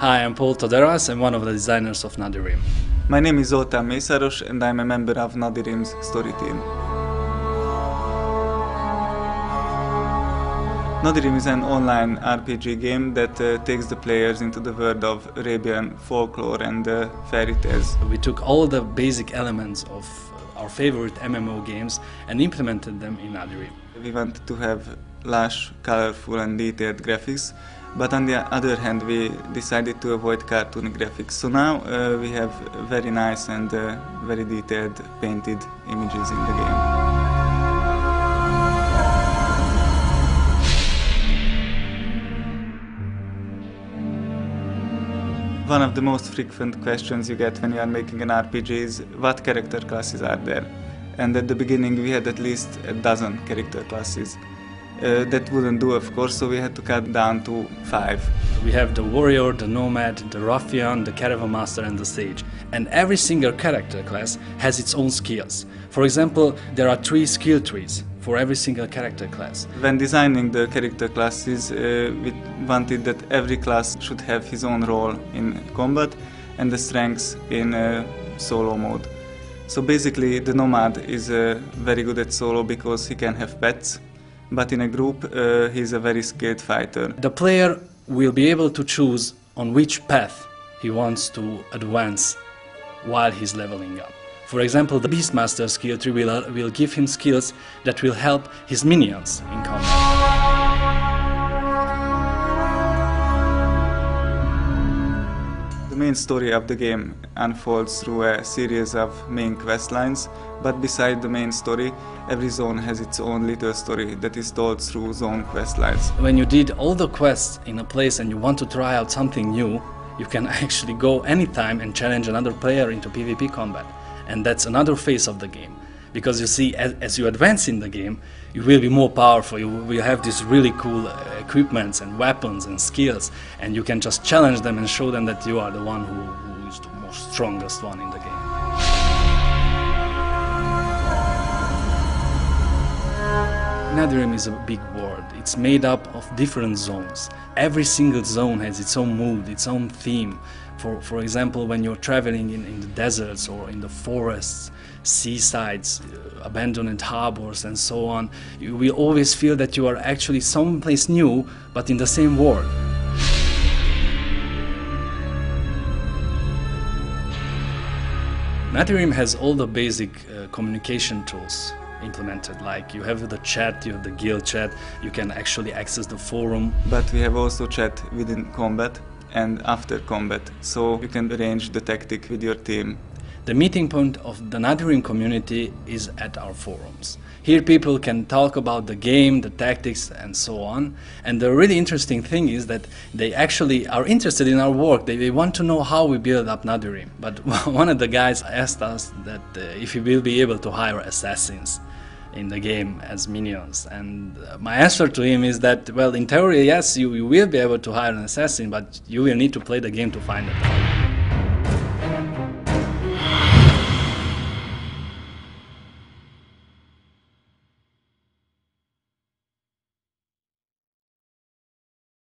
Hi, I'm Paul Toderas. I'm one of the designers of Nadirim. My name is Zoltán Mészáros and I'm a member of Nadirim's story team. Nadirim is an online RPG game that takes the players into the world of Arabian folklore and fairy tales. We took all the basic elements of our favorite MMO games and implemented them in Nadirim. We wanted to have lush, colorful and detailed graphics, but on the other hand we decided to avoid cartoony graphics. So now we have very nice and very detailed painted images in the game. One of the most frequent questions you get when you are making an RPG is what character classes are there? And at the beginning we had at least a dozen character classes. That wouldn't do, of course, so we had to cut down to 5. We have the warrior, the nomad, the ruffian, the caravan master and the sage. And every single character class has its own skills. For example, there are 3 skill trees for every single character class. When designing the character classes, we wanted that every class should have his own role in combat and the strengths in solo mode. So basically the nomad is very good at solo because he can have pets, but in a group he's a very skilled fighter. The player will be able to choose on which path he wants to advance while he's leveling up. For example, the Beastmaster skill tree will give him skills that will help his minions in combat. The main story of the game unfolds through a series of main quest lines, but beside the main story, every zone has its own little story that is told through zone quest lines. When you did all the quests in a place and you want to try out something new, you can actually go anytime and challenge another player into PvP combat. And that's another phase of the game. Because you see, as you advance in the game, you will be more powerful, you will have these really cool equipments and weapons and skills, and you can just challenge them and show them that you are the one who is the most strongest one in the game. Nadirim is a big world. It's made up of different zones. Every single zone has its own mood, its own theme. For example, when you're traveling in the deserts or in the forests, seasides, abandoned harbors and so on, you will always feel that you are actually someplace new, but in the same world. Nadirim has all the basic communication tools implemented, like you have the chat, you have the guild chat, you can actually access the forum. But we have also chat within combat and after combat, so you can arrange the tactic with your team. The meeting point of the Nadirim community is at our forums. Here people can talk about the game, the tactics and so on. And the really interesting thing is that they actually are interested in our work. They want to know how we build up Nadirim. But one of the guys asked us that if we will be able to hire assassins in the game as minions, and my answer to him is that, well, in theory, yes, you will be able to hire an assassin, but you will need to play the game to find it out.